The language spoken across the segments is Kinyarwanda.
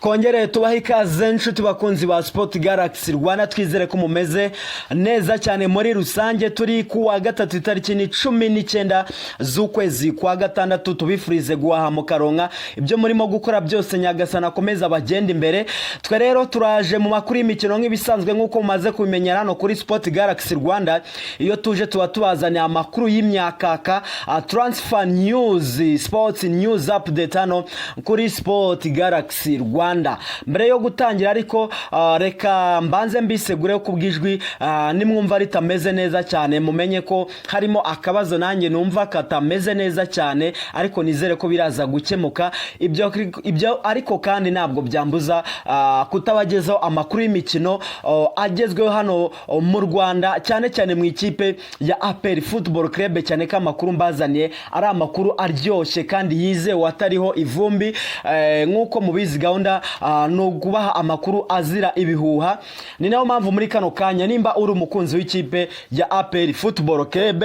Twongere tubaha ikaze nshuti bakunzi ba Sport Galaxy Rwanda, twizere ko mumeze neza cyane muri rusange. Turi kuwa gatatu itariki 19 z'ukwezi kwa gatandatu, tubifurize guhaha mu karonka ibyo murimo gukora byose, nyagasana akomeza bagenda imbere. Twe rero turaje mu makuru y'imikino nk'ibisanzwe nk'uko mumaze kubimenyera hano kuri Sport Galaxy Rwanda. Iyo tuje tuba tubazaniye amakuru y'imyakaka, transfer news, sports news update hano kuri Sport Galaxy Rwanda. Mbere yo gutangira ariko reka mbanze mbisegure ko bwijwi nimwumva ritameze neza cyane, mumenye ko harimo akabazo nanjye numva katameze neza cyane, ariko nizere ko biraza gukemuka. Ibyo ariko kandi ntabwo byambuza kutabagezaho amakuru y'imikino agezweho hano mu Rwanda, cyane cyane mu ikipe ya APR Football Club, cyane ko amakuru mbazaniye ari amakuru aryoshye kandi yizewe atariho ivumbi. Nk'uko mubizi gahunda no kubaha amakuru azira ibihuha, ni nayo mpamvu muri kano kanya nimba uri umukunzi w'ikipe ya APR Football Club,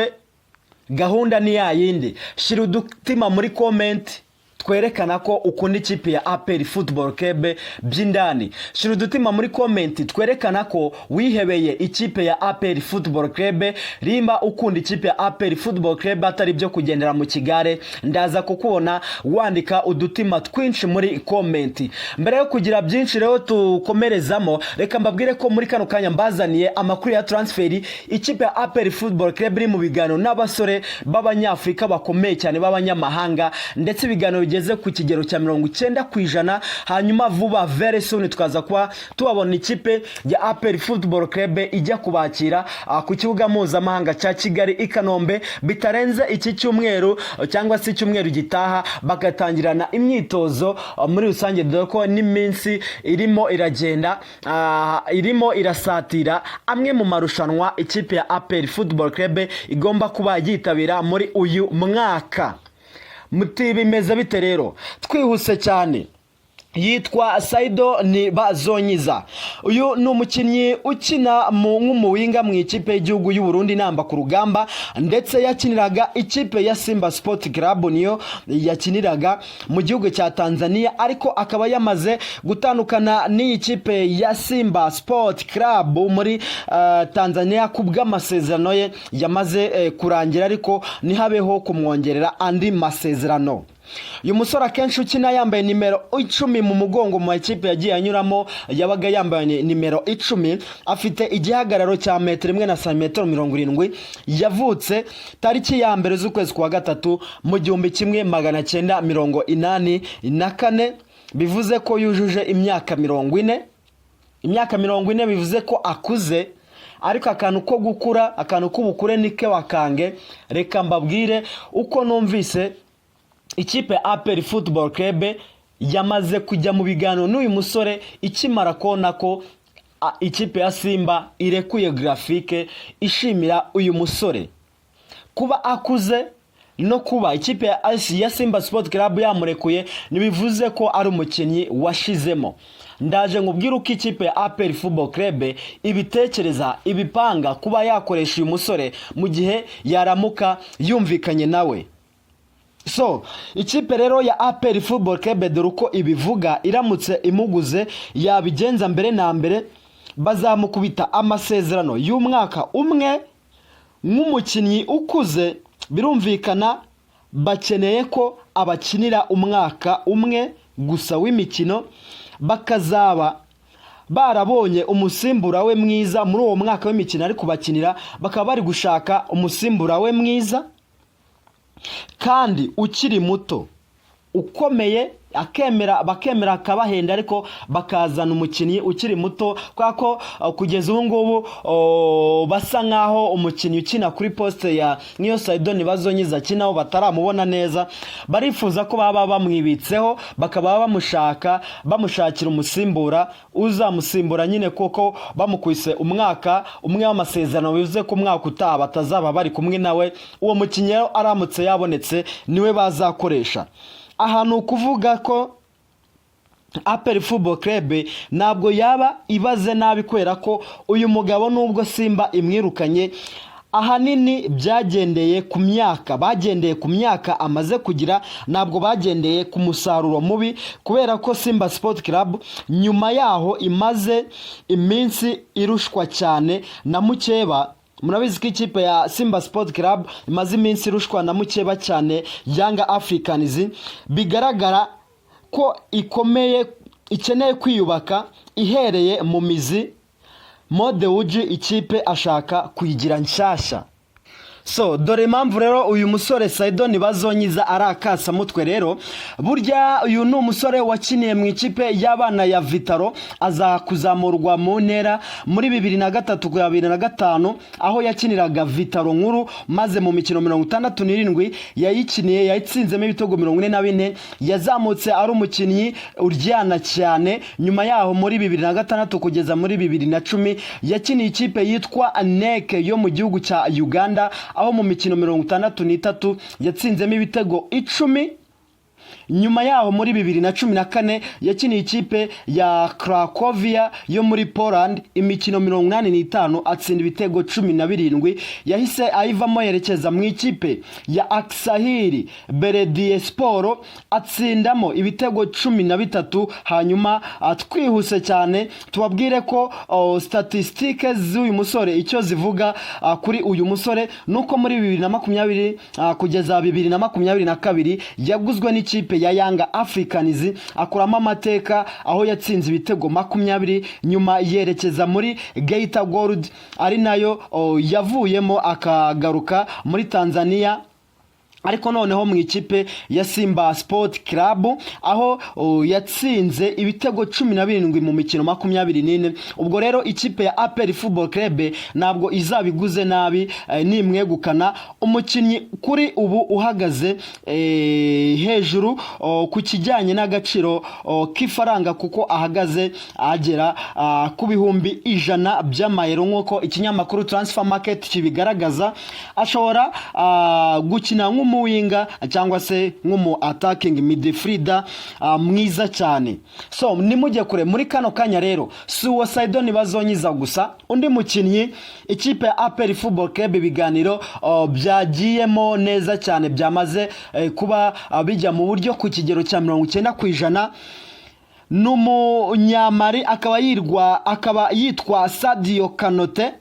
gahunda ni yayindi. Shira udutima muri comment twerekana ko ukunda ikipe ya APR Football Club by'indani. Shira udutima muri comment twerekana ko wihebeye ikipe ya APR Football Club. Rimba ukunda ikipe ya APR Football Club atari byo kugendera mu kigare, ndaza kukubona wandika udutima twinshi muri comment. Mbere yo kugira byinshi rero tukomerezamo, reka mbabwire ko muri kano kanya mbazaniye amakuru ya transferi. Ikipe ya APR Football Club iri mu biganiro n'abasore b'abanyafrika bakomeye cyane b'abanyamahanga, ndetse ibiganiro bigeze ku kigero cya 90%. Hanyuma vuba very soon tukaza kwa tubabona ikipe ya APR Football Club ijya kubakira ku kibuga mpuzamahanga cya Kigali i Kanombe, bitarenze iki cyumweru cyangwa se icyumweru gitaha, bagatangirana imyitozo muri rusange, dore ko n'iminsi irimo iragenda irimo irasatira amwe mu marushanwa ikipe ya APR Football Club igomba kuba yitabira muri uyu mwaka. Muti bimeze bite rero? Twihuse cyane. Yitwa Saido Ntibazonyiza. Uyu ni umukinnyi ukina nk'umuwinga mu ikipe y'igihugu y'u Burundi namba ku rugamba, ndetse yakiniraga ikipe ya Simba Sport Club, niyo yakiniraga mu gihugu cya Tanzania, ariko akaba yamaze gutandukana n'iyi kipe ya Simba Sport Club muri Tanzania kubw'amasezerano ye yamaze kurangira, ariko nihabeho kumwongerera andi masezerano. Uyu musore akenshi ukina yambaye nimero 10 mu mugongo mu ikipe yagiye anyuramo, yabaga yambaye nimero 10, afite igihagararo cya 1 na santimetero 70. Yavutse tariki ya mbere z'ukwezi kwa gatatu mu 1984, bivuze ko yujuje imyaka 40. Imyaka 40 bivuze ko akuze, ariko akantu ko gukura, akantu k'ubukure nike wakange. Reka mbabwire uko numvise ikipe APR Football Club yamaze kujya mu biganiro n'uyu musore ikimara kona ko ikipe ya Simba irekuye graphique ishimira uyu musore kuba akuze, no kuba ikipe ya Simba Sport Club yamurekuye nibivuze ko ari umukinnyi washizemo. Ndaje nkubwira uko ikipe ya APR Football Club ibitekereza, ibipanga kuba yakoresha uyu musore mu gihe yaramuka yumvikanye nawe. So ikipe rero ya APR Football Club dore uko ibivuga, iramutse imuguze yabigenza mbere na mbere bazamukubita amasezerano y'umwaka umwe nk'umukinnyi ukuze. Birumvikana bakeneye ko abakinira umwaka umwe gusa w'imikino, bakazaba barabonye umusimbura we mwiza muri uwo mwaka w'imikino, ariko bakinira bakaba bari gushaka umusimbura we mwiza kandi ukiri muto ukomeye, bakemera akabahenda, ariko bakazana umukinnyi ukiri muto, kwako kugeza ubu ngubu basa nkaho umukinnyi ukina kuri poste ya niyo Saido Ntibazonyiza akinaho bataramubona neza. Barifuza ko baba bamwibitseho, bakaba bamushakira umusimbura uzamusimbura nyine, koko bamukwise umwaka umwe w'amasezerano, bivuze ko umwaka utaha batazaba bari kumwe nawe. Uwo mukinnyi aramutse yabonetse niwe bazakoresha. Ahantu kuvuga ko APR Football Club ntabwo yaba ibaze nabi, kwera ko uyu mugabo nubwo Simba imwirukanye ahanini byagendeye ku myaka, bagendeye ku myaka amaze kugira, ntabwo bagendeye ku musaruro mubi, kubera ko Simba Sport Club nyuma yaho imaze iminsi irushwa cyane na mukeba. Murabizi ko ikipe ya Simba Sport Club imaze iminsi irushwa na mukeba cyane Young Africans, bigaragara ko ikeneye kwiyubaka ihereye mu mizi. Mode Uji ikipe ashaka kuyigira nshyashya. So dore impamvu rero uyu musore Saido Ntibazonyiza arakasa mutwe. Rero burya uyu ni umusore wakiniye mu ikipe y'abana ya Vitaro, aza kuzamurwa mu ntera muri 2003 kugera 2005 aho yakiniraga Vitaro nkuru, maze mu mikino 67 yayikiniye yayitsinzemo ibitego 44, yazamutse ari umukinnyi uryana cyane. Nyuma yaho muri 2006 kugeza muri 2010 yakiniye ikipe yitwa NEC yo mu gihugu cya Uganda, aho mu mikino 63 yatsinzemo ibitego 10. Nyuma yaho muri 2014 yakiniye ikipe ya Cracovia yo muri Poland, imikino 85 atsinda ibitego 17. Yahise ayivamo yerekeza mu ikipe ya Aksahiri Belediyespor, atsindamo ibitego 13. Hanyuma twihuse cyane tubabwire ko statistike z'uyu musore icyo zivuga kuri uyu musore nuko muri 2020 kugeza 2022 yaguzwe n'ikipe ya Young Africans, akuramo amateka aho yatsinze ibitego 20, nyuma yerekeza muri Geita Gold ari nayo yavuyemo akagaruka muri Tanzania, ariko noneho mu ikipe ya Simba Sport Club aho yatsinze ibitego 17 mu mikino 24. Ubwo rero ikipe ya APR Football Club ntabwo izabiguze nabi nimwegukana umukinnyi kuri ubu uhagaze hejuru ku kijyanye n'agaciro k'ifaranga, kuko ahagaze agera ku bihumbi 100 by'amayero nk'uko ikinyamakuru Transfer Market kibigaragaza. Ashobora gukina nk'umuwinga cyangwa se nk'umu attacking midfielder mwiza cyane. So nimujye kure muri kano kanya rero, si uwo Saido Ntibazonyiza gusa, undi mukinnyi ikipe ya APR Football Club ibiganiro byagiyemo neza cyane, byamaze kuba bijya mu buryo ku kigero cya 90%. N'umunyamari akaba yitwa Sadio Kanote.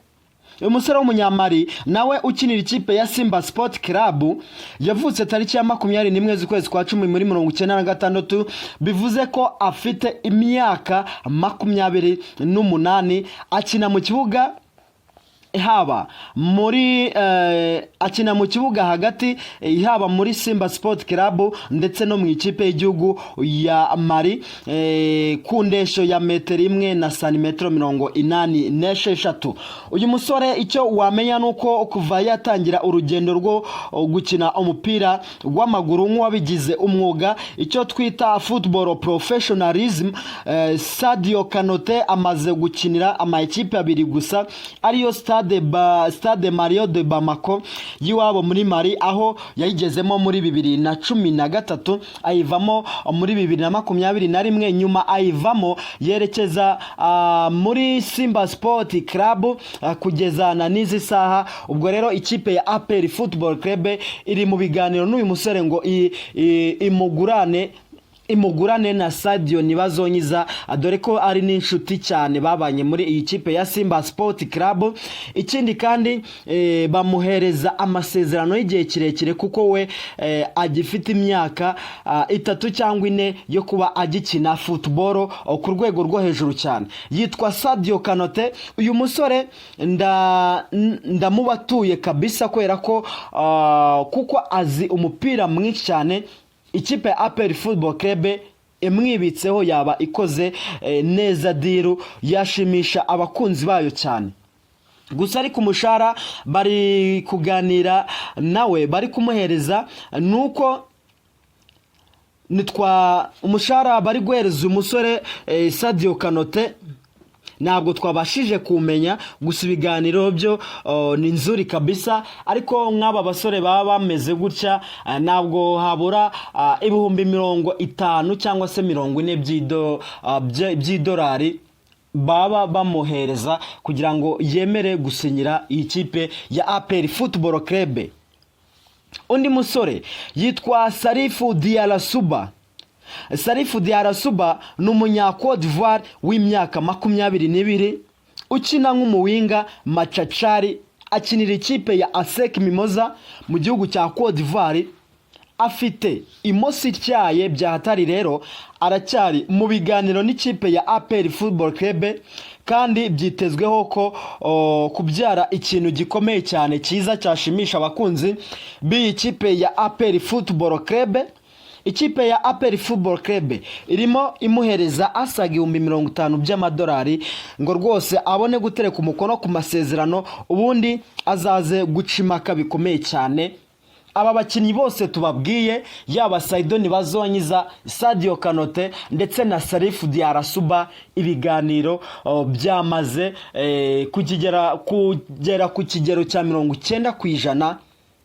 Umusore w'umunyamari nawe ukinira ikipe ya Simba Sport Club, yavutse tariki ya 21 z'ukwezi kwa 10 muri 1996, bivuze ko afite imyaka 28. Akina mu kibuga haba muri akina mu kibuga hagati, haba muri Simba Sport Club ndetse no mu ikipe y'igihugu ya Mali, ku ndesho ya 1 na santimetero 86. Uyu musore icyo wamenya nuko kuva yatangira urugendo rwo gukina umupira w'amaguru nk'uwabigize umwuga, icyo twita football professionalism, Sadio Kanote amaze gukinira amakipe 2 gusa, ariyo Stade Mario de Bamako yiwabo muri Mali, aho yayigezemo muri 2013, ayivamo muri 2021, nyuma ayivamo yerekeza muri Simba Sport Club kugeza na n'izi saha. Ubwo rero ikipe ya APR Football Club iri mu biganiro n'uyu musore ngo imugurane na Sadio Ntibazonyiza, dore ko ari n'inshuti cyane babanye muri iyi kipe ya Simba Sport Club. Ikindi kandi bamuhereza amasezerano y'igihe kirekire, kuko we agifite imyaka 3 cyangwa 4 yo kuba agikina football ku rwego rwo hejuru cyane. Yitwa Sadio Kanote. Uyu musore ndamubatuye kabisa, kubera ko kuko azi umupira mwinshi cyane. Ikipe ya APR Football Club imwibitseho yaba ikoze neza diru, yashimisha abakunzi bayo cyane. Gusa ari ku mushara bari kuganira nawe, bari kumuhereza nuko umushara bari guhereza umusore Sadio Kanote ntabwo twabashije kumenya, gusa ibiganiro byo ni nzuri kabisa. Ariko nk'aba basore baba bameze gutya, ntabwo habura ibihumbi 50 cyangwa se 40 by'idolari baba bamuhereza kugira ngo yemere gusinyira iyi kipe ya APR Football Club. Undi musore yitwa Salifu Diarra. Salifu Diarra ni umunya Cote d'Ivoire w'imyaka 22 ukina nk'umuwinga machachari, akinira ikipe ya ASEC Mimosa mu gihugu cya Cote d'Ivoire. Afite imosi cyaye bya hatari, rero aracyari mu biganiro n'ikipe ya APR Football Club, kandi byitezweho ko kubyara ikintu gikomeye cyane cyiza cyashimisha abakunzi b'iyi kipe ya APR Football Club. Ikipe ya APR Football Club irimo imuhereza asaga 50,000 by'amadolari ngo rwose abone gutereka umukono ku masezerano, ubundi azaze gucimaka bikomeye cyane. Aba bakinnyi bose tubabwiye, yaba Saidoni Bazonyiza, Sadio Kanote ndetse na Salifu Diarra, ibiganiro byamaze kugera ku kigero cya 90%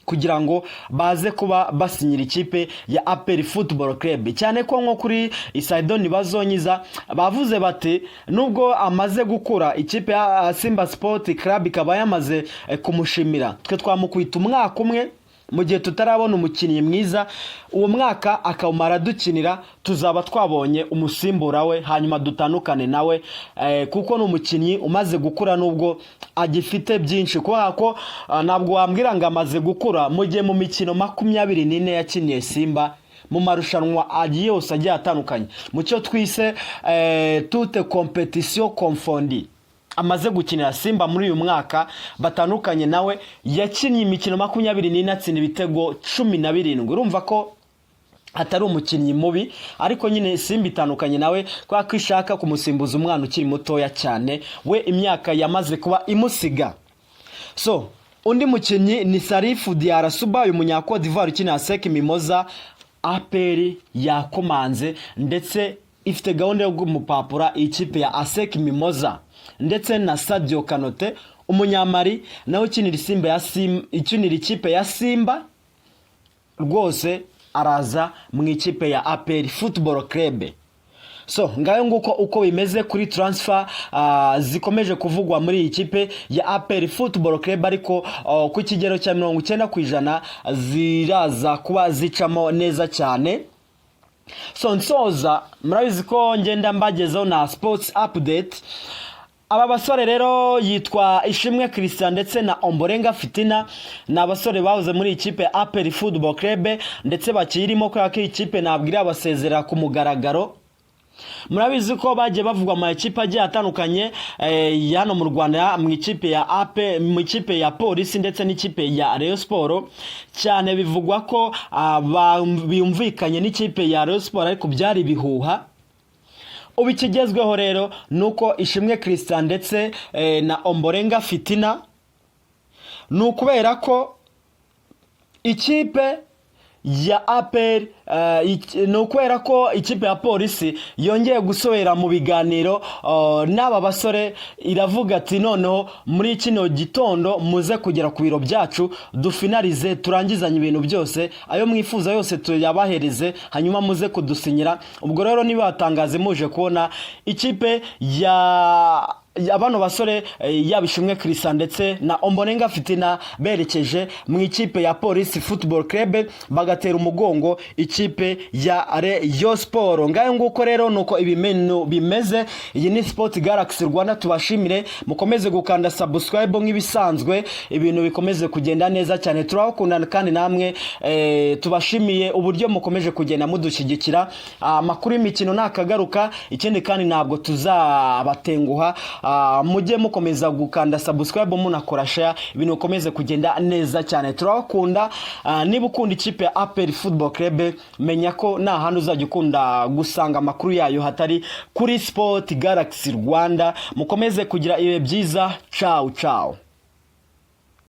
kugira ngo baze kuba basinyira ikipe ya APR Football Club. Cyane ko nko kuri Saidoni Bazonyiza bavuze bati nubwo amaze gukura, ikipe ya Simba Sport Club ikaba yamaze kumushimira. Twe twamukwita umwaka umwe mu gihe tutarabona umukinnyi mwiza, uwo mwaka akamara dukinira, tuzaba twabonye umusimbura we hanyuma dutandukane nawe, kuko ni umukinnyi umaze gukura nubwo agifite byinshi, ko ntabwo wambwira ngo amaze gukura mu gihe mu mikino 24 yakiniye Simba mu marushanwa agiye yose agiye atandukanye, mu cyo twise toute compétition confondue. Amaze gukinira Simba muri uyu mwaka, batandukanye nawe yakinnye imikino 24 atsinda ibitego 17. Urumva ko atari umukinnyi mubi, ariko nyine Simba itandukanye nawe kwa kwishaka kumusimbuza umwana ukiri mutoya cyane, we imyaka yamaze kuba imusiga. So undi mukinnyi ni Salifu Diarra, uyu munya Cote d'Ivoire ukina ASEC Mimosa. APR yakomanze ndetse ifite gahunda yo kumupapura ikipe ya ASEC Mimosa, ndetse na Sadio Kanote umunyamari nawe ukinira ikipe ya Simba, rwose araza mu ikipe ya APR Football Club. So ngayo nguko uko bimeze kuri transfer zikomeje kuvugwa muri iyi kipe ya APR Football Club, ariko ku kigero cya 90% ziraza kuba zicamo neza cyane. So nsoza, murabizi ko ngenda mbagezaho na sports update. Aba basore rero yitwa Ishimwe Christian ndetse na Ombolenga Fitina, na abasore bahoze muri ikipe ya APR Football Club ndetse bakirimo ko ikipe nabwira abasezera ku mugaragaro. Murabizi ko bagiye bavugwa mu ikipe agiye atandukanye hano mu Rwanda, mu ikipe ya APR, mu ikipe ya Police ndetse n'ikipe ya Rayon Sport. Cyane bivugwa ko biyumvikanye n'ikipe ya Rayon Sport, ariko byari bihuha. Ubikigezweho rero nuko Ishimwe Christian ndetse na Ombolenga Fitina, nukubera ko ikipe ya APR nukwera ko ikipe ya Polisi yongeye gusubira mu biganiro n'aba basore, iravuga ati noneho muri kino gitondo muze kugera ku biro byacu dufinalize, turangizanye ibintu byose, ayo mwifuza yose tuyabahereze, hanyuma muze kudusinyira. Ubwo rero niba batangaze muje kubona ikipe ya abano basore yabishimwe Christian ndetse na Ombolenga Fitina berekeje mu ikipe ya Police Football Club, bagatera umugongo ikipe ya Rayon Sport. Ngayo nguko rero nuko ibimeno bimeze. Iyi ni Sport Galaxy Rwanda, tubashimire mukomeze gukanda subscribe nk'ibisanzwe, ibintu bikomeze kugenda neza cyane, turakundana kandi namwe tubashimiye uburyo mukomeje kugenda mudushyigikira. Amakuru y'imikino nakagaruka, ikindi kandi ntabwo tuzabatenguha, mujye mukomeza gukanda subscribe, munakora share, ibintu bikomeze kugenda neza cyane, turakunda. Niba ukunda ikipe ya APR Football Club, menya ko nta handi uzajya ukunda gusanga amakuru yayo hatari kuri Sport Galaxy Rwanda. Mukomeze kugira ibihe byiza, ciao ciao.